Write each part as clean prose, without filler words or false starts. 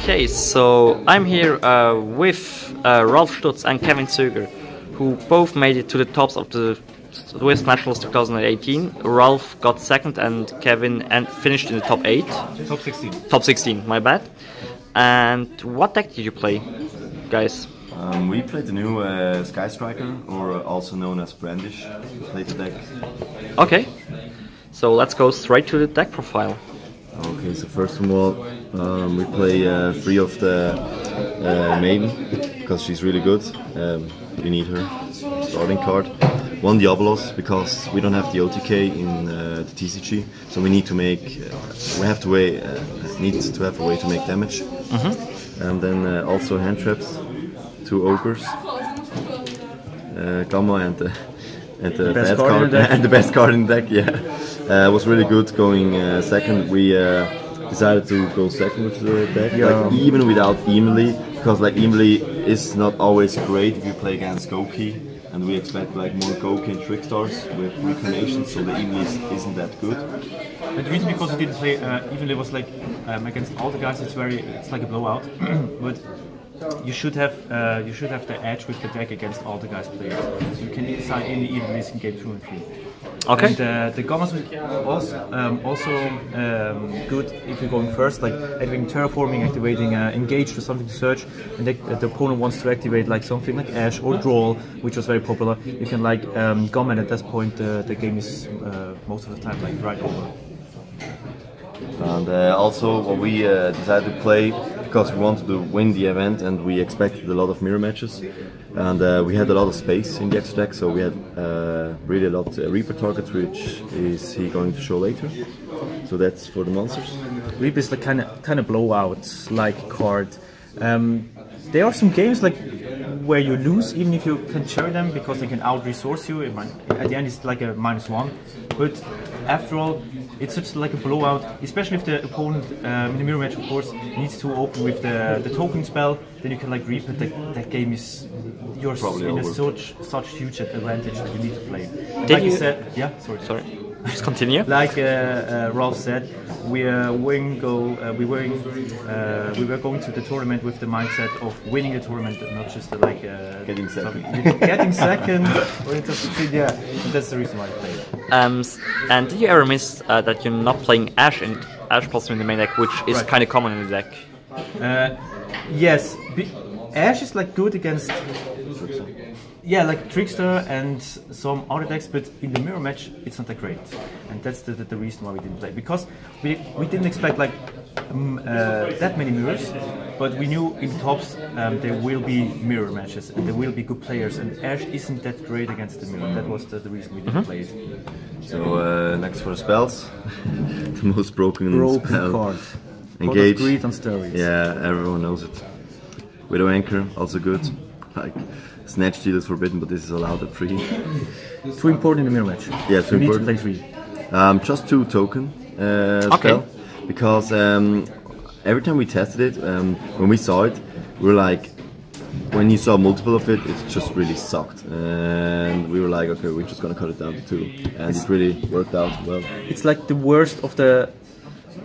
Okay, so I'm here with Rolf Stutz and Kevin Züger, who both made it to the tops of the Swiss Nationals 2018. Rolf got second and Kevin finished in the top 8. Top 16. Top 16, my bad. And what deck did you play, guys? We played the new Sky Striker, or also known as Brandish. We played the deck. Okay, so let's go straight to the deck profile. Okay, so first of all, we play 3 of the Maiden, because she's really good. We need her starting card. 1 Diabolos, because we don't have the OTK in the TCG, so we need to make, need to have a way to make damage. And then also hand traps, 2 ogres, Gamma and the best card and the best card in the deck. Yeah, it was really good going second. We decided to go second with the deck, like even without Emily, because like Emily is not always great if you play against Goki, and we expect like more Goki and Trickstars with Recarnation, so the Emily isn't that good. And the reason because we didn't play Emily was like against all the guys. It's like a blowout, but you should have the edge with the deck against all the guys played. So you can decide any Emily's in game 2 and 3. Okay. And the Gammas also good if you're going first, like activating Terraforming, activating Engage or something to search, and the opponent wants to activate like something like Ash or Draw, which was very popular. You can like Gamma, and at this point the game is most of the time like right over. And also what we decided to play, because we wanted to win the event and we expected a lot of mirror matches, and we had a lot of space in the extra deck, so we had really a lot of Reaper targets, which is he going to show later. So that's for the monsters. Reaper is the kind of blowout like card. There are some games like where you lose even if you can cherry them, because they can out-resource you. At the end it's like a -1, but after all it's such like a blowout, especially if the opponent in the mirror match of course needs to open with the token spell. Then you can like Reaper. That game is yours in such huge advantage that you need to play. Like you said, yeah. Sorry. Just continue. Like Rolf said, we were going to the tournament with the mindset of winning the tournament, not just like getting second. Getting second, yeah. And that's the reason why I played. And did you ever miss that you're not playing Ash and Ash plus in the main deck, which is kind of common in the deck? Yes, Ash is like good against. Yeah, like Trickster and some other decks, but in the mirror match it's not that great, and that's the reason why we didn't play, because we didn't expect like that many mirrors, but we knew in the tops there will be mirror matches and there will be good players, and Ash isn't that great against the mirror. That was the reason we didn't play it. So next for the spells, the most broken spell. Card. Engage. Greed on steroids. Yeah, everyone knows it. Widow Anchor, also good. Like Snatch Steal is forbidden, but this is allowed at 3. Too important in the mirror match. Yeah, too important. You need to play 3. Just 2 token spell, because every time we tested it, when we saw it, we were like, when you saw multiple of it, it just really sucked, and we were like, okay, we're just gonna cut it down to 2, and it really worked out well. It's like the worst of the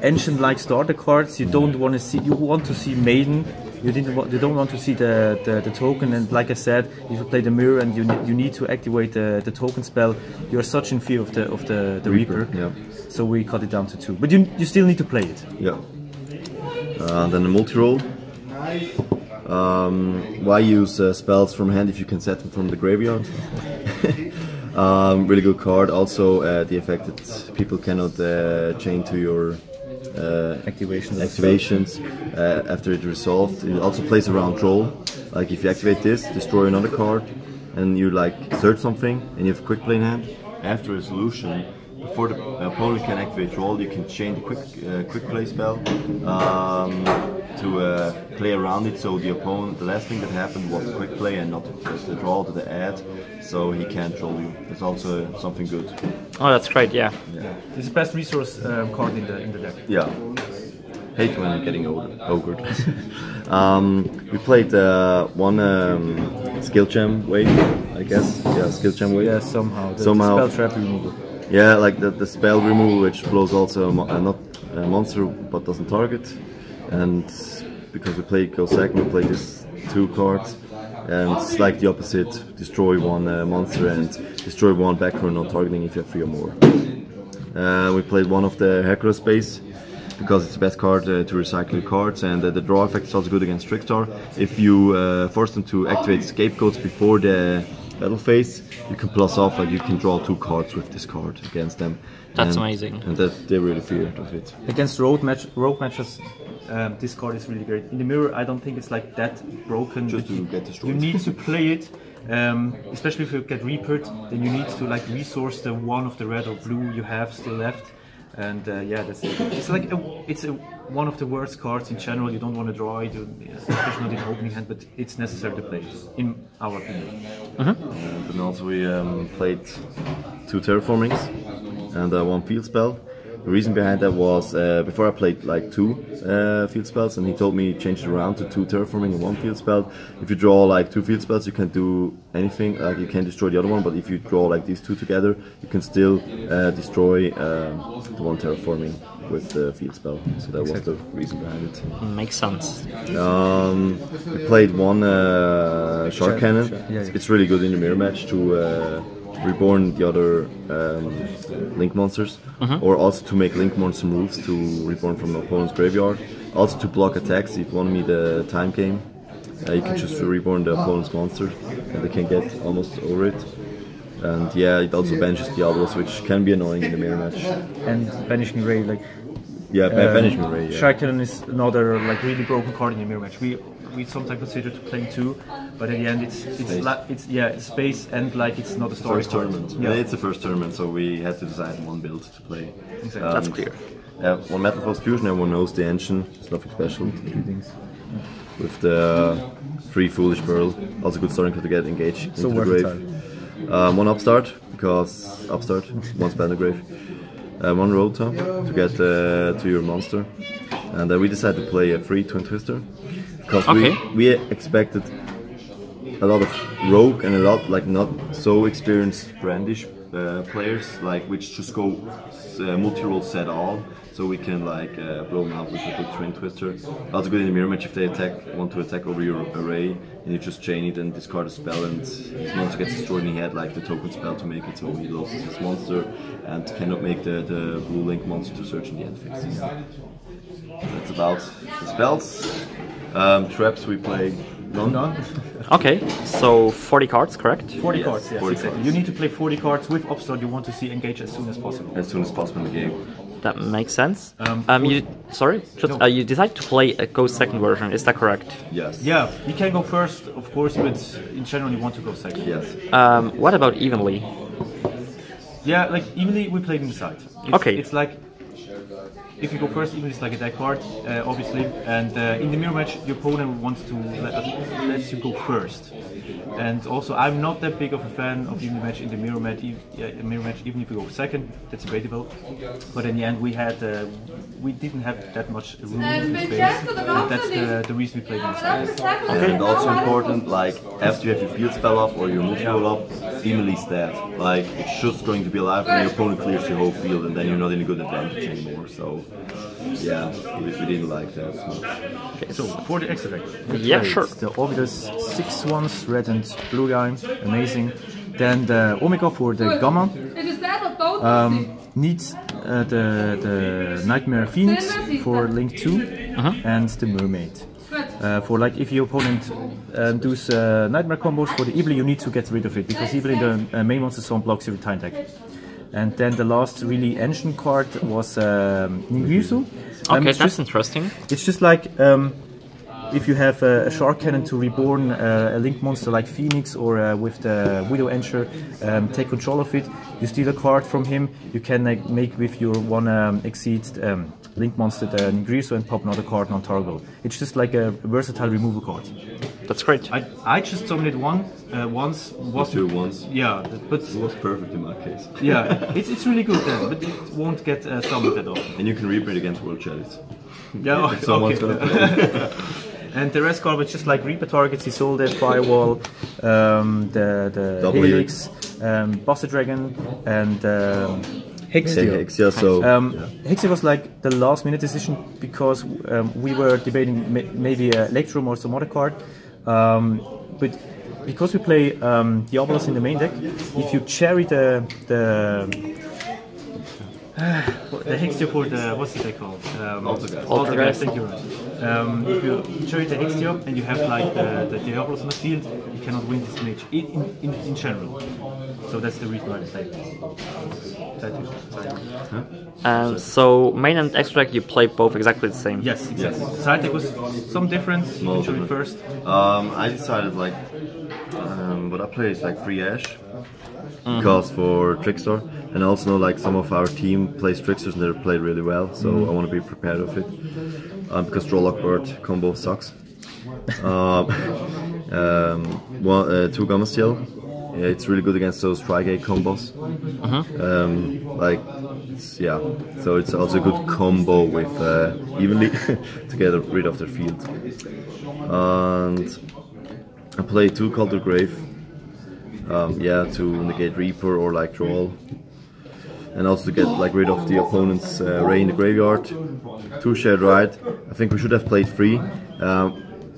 ancient-like starter cards. You don't want to see. You want to see Maiden. You don't want to see the token. And like I said, if you play the mirror and you need to activate the token spell, you're such in fear of the Reaper. Yeah. So we cut it down to 2. But you still need to play it. Yeah. Then the multi-roll. Why use spells from hand if you can set them from the graveyard? Really good card. Also, the effect that people cannot chain to your activations after it resolved. It also plays around troll. Like if you activate this, destroy another card, and you like search something, and you have quick play in hand. After resolution, before the opponent can activate troll, you can chain the quick play spell to play around it. So the last thing that happened was the quick play and not just the draw to the add. So he can't troll you. It's also something good. Oh, that's great. Yeah. It's the best resource card in the deck. Yeah. Hate when you're getting ogred. We played one skill gem wave, I guess. Yeah, skill gem wave. Yeah, somehow. The spell trap removal. Yeah, like the spell removal, which blows also not a monster but doesn't target, and because we go second, we play these 2 cards, and it's like the opposite: destroy 1 monster and destroy 1 background not targeting if you have 3 or more. We played one of the Hercules Space because it's the best card to recycle your cards, and the draw effect is also good against Trickstar. If you force them to activate scapegoats before the battle phase, you can plus off, like you can draw 2 cards with this card against them. That's amazing. And that they really fear of it. Against rogue matches, this card is really great. In the mirror, I don't think it's like that broken. Just to get destroyed. You need to play it, especially if you get Reapered, then you need to like resource the 1 of the red or blue you have still left. And yeah, that's it. It's like one of the worst cards in general. You don't want to draw it, especially not in opening hand, but it's necessary to play, in our opinion. And then also we played 2 terraformings and 1 field spell. The reason behind that was before I played like 2 field spells, and he told me change it around to 2 terraforming and 1 field spell. If you draw like 2 field spells, you can't do anything. Like you can't destroy the other one, but if you draw like these 2 together, you can still destroy the 1 terraforming with the field spell. So that was the reason behind it. Makes sense. We played 1 shark cannon. It's really good in the mirror match to reborn the other link monsters, or also to make link monster moves to reborn from an opponent's graveyard. Also to block attacks. If you want to meet the time game, you can just reborn the opponent's monster and they can get almost over it. And yeah, it also banishes Diablos, which can be annoying in the mirror match. And Banishing Ray, like Banishing Ray. Yeah. Shark Cannon is another like really broken card in the mirror match. We sometimes consider to play 2, but at the end it's space and like it's not a story first tournament. Yeah, it's the first tournament, so we had to decide 1 build to play. Exactly. That's clear. 1 Metal Force Fusion, everyone knows the engine. It's nothing special. With the 3 Foolish Pearl, also good starting to get engaged into the grave. 1 Upstart, because Upstart, 1 spell in the grave. 1 Rota to get to your monster. And we decided to play a 3 Twin Twister. Because we expected a lot of rogue and a lot like not so experienced brandish players, like which just go multi-roll set all, so we can like blow them out with a good Twin Twister. Also good in the mirror match if they want to attack over your array, and you just chain it and discard a spell, and his monster gets destroyed, and he had like the token spell to make it, so he loses his monster and cannot make the blue link monster to search in the end phase. That's about the spells. Traps we play none. Okay, so 40 cards, correct? 40 cards, yes, 40 exactly. cards. You need to play 40 cards with Upstart. You want to see engage as soon as possible. As soon as possible in the game. That makes sense. You decided to play a go second version, is that correct? Yes. Yeah, you can go first, of course, but in general you want to go second. Yes. What about evenly? Yeah, like evenly we played in the side. It's like if you go first, even it's like a deck card, obviously, and in the mirror match, your opponent wants to let you go first. And also, I'm not that big of a fan of even the match in the mirror match. Even if you go second, that's debatable. But in the end, we didn't have that much room in space. And that's the reason we played in the side. Okay. And also important, like after you have your field spell up or your multi-roll up, evenly stat. Like it's just going to be alive when your opponent clears your whole field, and then you're not in a good advantage anymore. So. Yeah, we didn't like that much. Okay, so for the extra deck, sure. The Obvious 6 ones, red and blue guy, amazing. Then the Omega for the Gamma. Needs the Nightmare Phoenix for Link 2 and the Mermaid. For like if your opponent does Nightmare combos for the Evil, you need to get rid of it because Evil in the main monster zone blocks your time deck. And then the last really engine card was Ningirsu. Okay, that's interesting. It's just like if you have a Shark Cannon to reborn a Link monster like Phoenix or with the Widow Ensure, take control of it, you steal a card from him, you can make with your one exceed Link monster the Ningirsu and pop another card on target. It's just like a versatile removal card. That's great. I just summoned it once. Two once. Yeah, but it was perfect in my case. Yeah, it's really good then, but it won't get summoned that often. And you can reprint against World Chalice. Yeah, someone's gonna play. And the rest card was just like Reaper targets, Isolde, Firewall, the Double Helix, Buster Dragon, and Hexia. Hexia, so Hexia was like the last minute decision because we were debating maybe Electrum or some other card, but because we play Diabolos in the main deck, if you cherry the Hexia for the, what's the deck called? Altergeist. Thank you. If you cherry the Hexia and you have like the Diabolos on the field, you cannot win this match in general. So that's the reason why I play it. So main and extract you play both exactly the same? Yes, exactly. Yes. Side deck was some difference. You can show it first. I decided like what I play is like 3 Ash. Because for Trickstar, and I also know like some of our team plays Trickstars and they play really well, so I want to be prepared of it. Because Draw Lock Bird combo sucks. 2 Gamma Steel. Yeah, it's really good against those Tri-Gate combos. So it's also a good combo with Evenly to get rid of their field. And I play 2 Cult of Grave. To negate Reaper or like Troll, and also to get like rid of the opponent's Ray in the graveyard. 2 Shared Ride. I think we should have played 3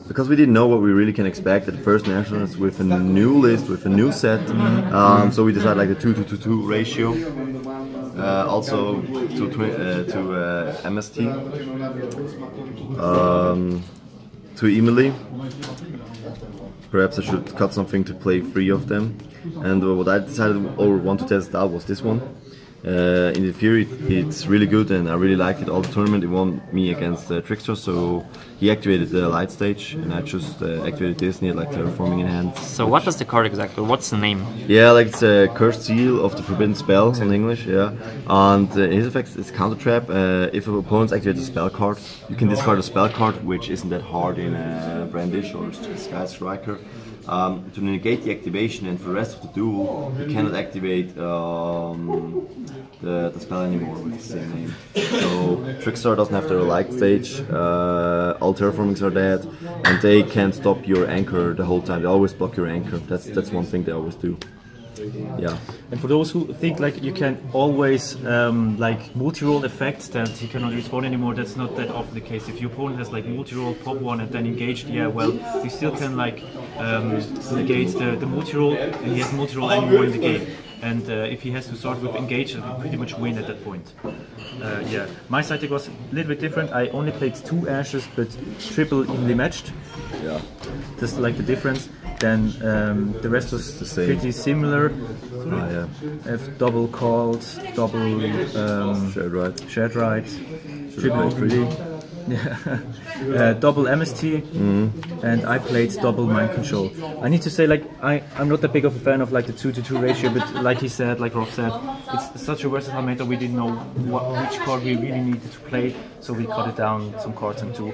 because we didn't know what we really can expect at the first Nationals with a new list, with a new set. So we decided like the 2-2-2 ratio. Also to MST, to Emily. Perhaps I should cut something to play 3 of them. And what I decided or want to test out was this one. In the theory, it's really good and I really liked it all the tournament. It won me against Trickster, so he activated the light stage and I just activated this and he had like Terraforming in hand. So what does the card exactly? What's the name? Yeah, like it's a Cursed Seal of the Forbidden Spells in English, yeah. And his effect is Counter Trap. If an opponent activates a spell card, you can discard a spell card, which isn't that hard in Brandish or Sky Striker. To negate the activation and for the rest of the duel, you cannot activate the spell anymore with the same name. So Trickstar doesn't have their light stage, all Terraformings are dead, and they can't stop your anchor the whole time. They always block your anchor. That's one thing they always do. Yeah. And for those who think like you can always like multi-roll effects that you cannot respawn anymore, that's not that often the case. If your opponent has like multi-roll, pop 1 and then engaged, yeah, well, you still can like negate the multi-roll and he has multi-roll anymore in the game. And if he has to start with engage, he'll pretty much win at that point. Yeah, my side deck was a little bit different. I only played 2 Ashes, but triple evenly matched. Yeah. Just like the difference. Then the rest was the same. Pretty similar. Yeah. Have double called, double shared right, triple evenly. Yeah. Double MST, and I played double Mind Control. I need to say, like, I'm not that big of a fan of like the 2-to-2 ratio, but like he said, like Rolf said, it's such a versatile meta. We didn't know which card we really needed to play, so we cut it down some cards and 2.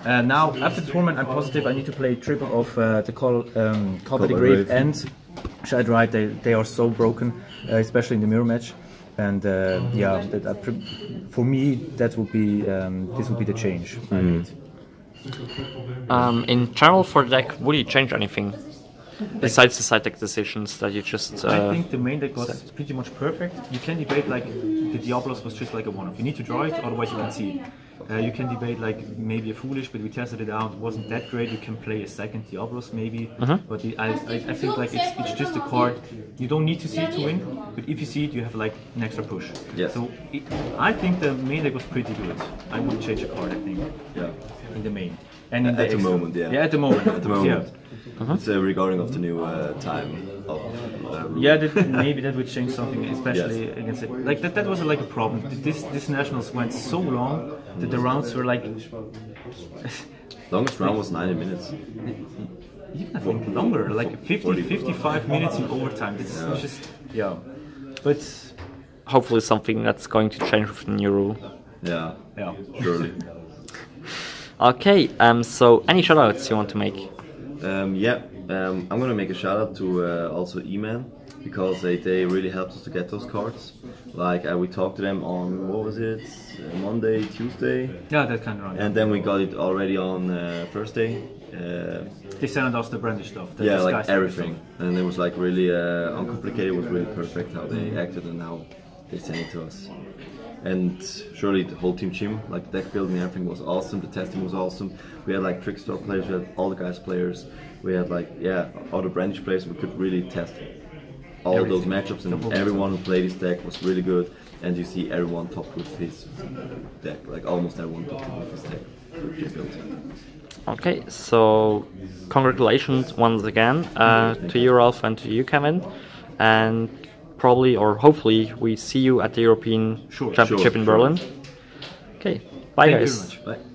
Now after the tournament, I'm positive I need to play triple of the Call by the Grave and Shared Right. They are so broken, especially in the mirror match. And yeah, for me, that would be this would be the change I need. In general, for the deck, would you change anything besides the side deck decisions that you just? I think the main deck was pretty much perfect. You can debate like the Diabolos was just like a one-off. You need to draw it, otherwise you can see it. You can debate like maybe a Foolish, but we tested it out. It wasn't that great. You can play a second Diabolos maybe, but I think like it's just a card. You don't need to see it to win, but if you see it, you have like an extra push. Yes. So I think the main deck was pretty good. I wouldn't change a card. I think. Yeah. In the main. And in at the moment, yeah. Yeah, at the moment. At the moment. Yeah. It's regarding of the new time. Yeah, maybe that would change something, especially against it. Like that was like a problem. This nationals went so long that the rounds were like. Longest round was 90 minutes. Even I think longer, like 55 minutes in overtime. It's just but hopefully something that's going to change with the new rule. Yeah, surely. Okay, so any shoutouts you want to make? I'm gonna make a shout out to also E-Man. because they really helped us to get those cards. Like we talked to them on, what was it, Monday, Tuesday? Yeah, that kind of run. And then we got it already on Thursday. They sent us the brandy stuff. Yeah, like everything. And it was like really uncomplicated. It was really perfect how they acted and how they sent it to us. And surely the whole team gym, like the deck building and everything was awesome. The testing was awesome. We had like Trickstar players, we had all the guys players. We had like, all the brandish players. We could really test all those matchups, and everyone who played his deck was really good. And you see everyone top with his deck, like almost everyone top with his deck. Okay, so congratulations once again to you, Ralph, and to you, Kevin. And probably or hopefully we see you at the European Championship in Berlin. Okay, bye guys. Thank you very much. Bye.